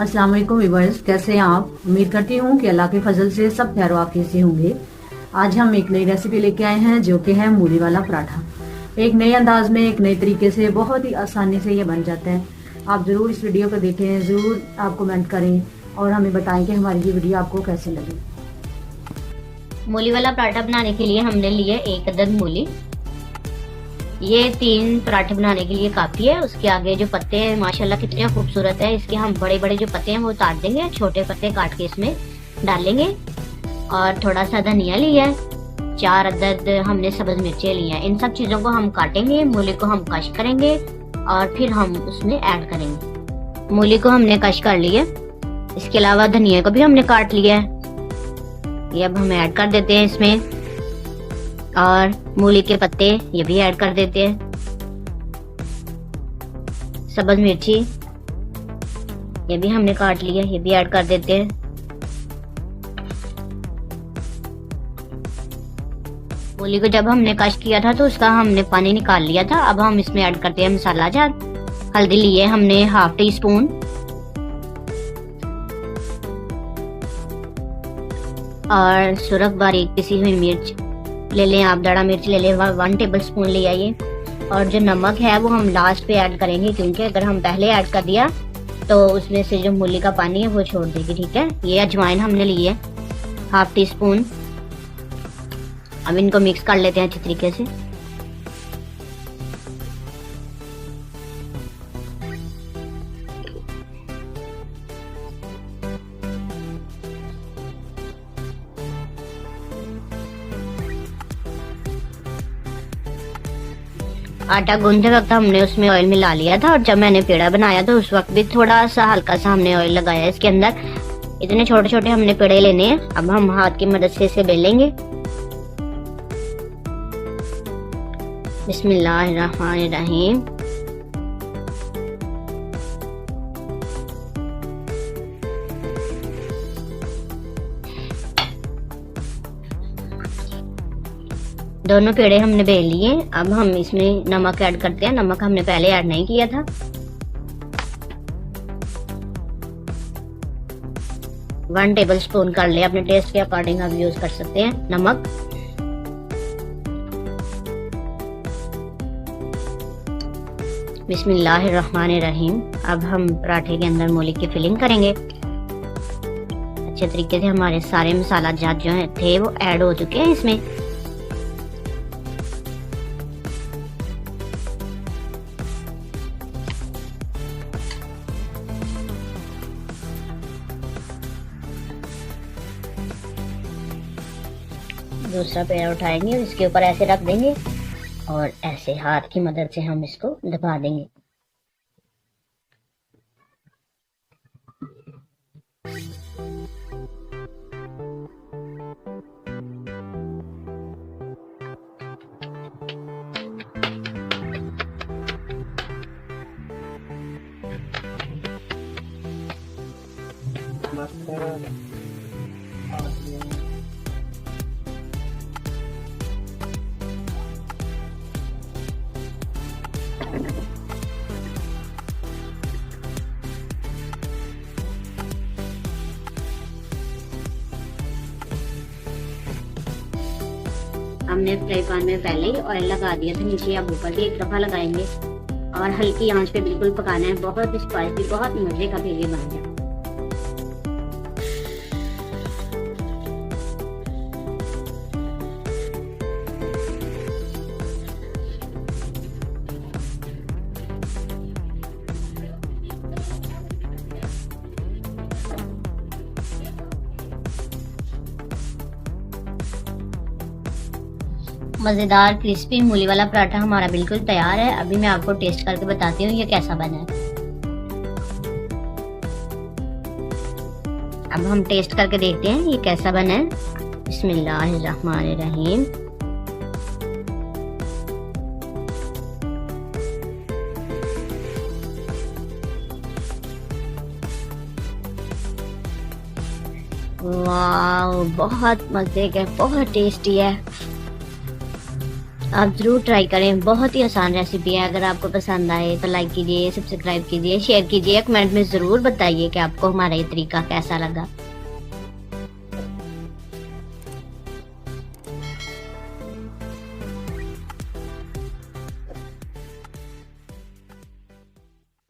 अस्सलाम वालेकुम व्यूअर्स, कैसे हैं आप। उम्मीद करती हूँ कि अल्लाह के फजल से सब खैर वाक़ई से होंगे। आज हम एक नई रेसिपी लेके आए हैं जो कि है मूली वाला पराठा। एक नए अंदाज में, एक नए तरीके से, बहुत ही आसानी से ये बन जाता है। आप ज़रूर इस वीडियो को देखें, ज़रूर आप कमेंट करें और हमें बताएं कि हमारी ये वीडियो आपको कैसे लगी। मूली वाला पराठा बनाने के लिए हमने लिए 1 अदद मूली। ये 3 पराठे बनाने के लिए काफ़ी है। उसके आगे जो पत्ते हैं माशाल्लाह कितने खूबसूरत है। इसके हम बड़े बड़े जो पत्ते हैं वो उतार देंगे, छोटे पत्ते काट के इसमें डालेंगे। और थोड़ा सा धनिया लिया है, 4 अदद हमने सब्ज मिर्चें ली हैं। इन सब चीज़ों को हम काटेंगे, मूली को हम कश करेंगे और फिर हम उसमें ऐड करेंगे। मूली को हमने कश कर लिया, इसके अलावा धनिया को भी हमने काट लिया है। ये अब हम ऐड कर देते हैं इसमें, और मूली के पत्ते ये भी ऐड कर देते हैं। सब्ज मिर्ची ये भी हमने काट लिया, ये भी ऐड कर देते हैं। मूली को जब हमने कश किया था तो उसका हमने पानी निकाल लिया था। अब हम इसमें ऐड करते हैं मसाला जार। हल्दी लिए हमने ½ टी स्पून, और सुरख बारीक पिसी हुई मिर्च ले लें आप, दड़ा मिर्च ले लें, 1 टेबल स्पून लिया ये। और जो नमक है वो हम लास्ट पे ऐड करेंगे, क्योंकि अगर हम पहले ऐड कर दिया तो उसमें से जो मूली का पानी है वो छोड़ देगी। ठीक है। ये अजवाइन हमने ली है ½ टी स्पून। अब इनको मिक्स कर लेते हैं अच्छी तरीके से। आटा गूंदते वक्त हमने उसमें ऑयल मिला लिया था, और जब मैंने पेड़ा बनाया तो उस वक्त भी थोड़ा सा हल्का सा हमने ऑयल लगाया इसके अंदर। इतने छोटे छोटे हमने पेड़े लेने हैं। अब हम हाथ की मदद से इसे बेलेंगे। बिस्मिल्लाहिर्रहमानिर्रहीम। दोनों पेड़े हमने बेल लिए। अब हम इसमें नमक ऐड करते हैं। नमक हमने पहले ऐड नहीं किया था। 1 टेबल स्पून कर ले, अपने टेस्ट के अकॉर्डिंग आप यूज कर सकते हैं नमक। बिस्मिल्लाहिर्रहमानिर्रहीम। अब हम पराठे के अंदर मूली की फिलिंग करेंगे। अच्छे तरीके से हमारे सारे मसाला जात जो है थे वो ऐड हो चुके हैं इसमें। दूसरा पेड़ा उठाएंगे, इसके ऊपर ऐसे रख देंगे और ऐसे हाथ की मदद से हम इसको दबा देंगे। हमने फ्राई पैन में पहले ही ऑयल लगा दिया था नीचे, अब ऊपर भी एक दफा लगाएंगे और हल्की आंच पे बिल्कुल पकाना है। बहुत स्पाइसी, बहुत मजे का फिर ये बन जाए। मज़ेदार क्रिस्पी मूली वाला पराठा हमारा बिल्कुल तैयार है। अभी मैं आपको टेस्ट करके बताती हूँ ये कैसा बना है। अब हम टेस्ट करके देखते हैं ये कैसा बना है। बिस्मिल्लाहिर्रहमानिर्रहीम। वाह, बहुत मजे का, बहुत टेस्टी है। आप ज़रूर ट्राई करें, बहुत ही आसान रेसिपी है। अगर आपको पसंद आए तो लाइक कीजिए, सब्सक्राइब कीजिए, शेयर कीजिए, कमेंट में ज़रूर बताइए कि आपको हमारा ये तरीका कैसा लगा।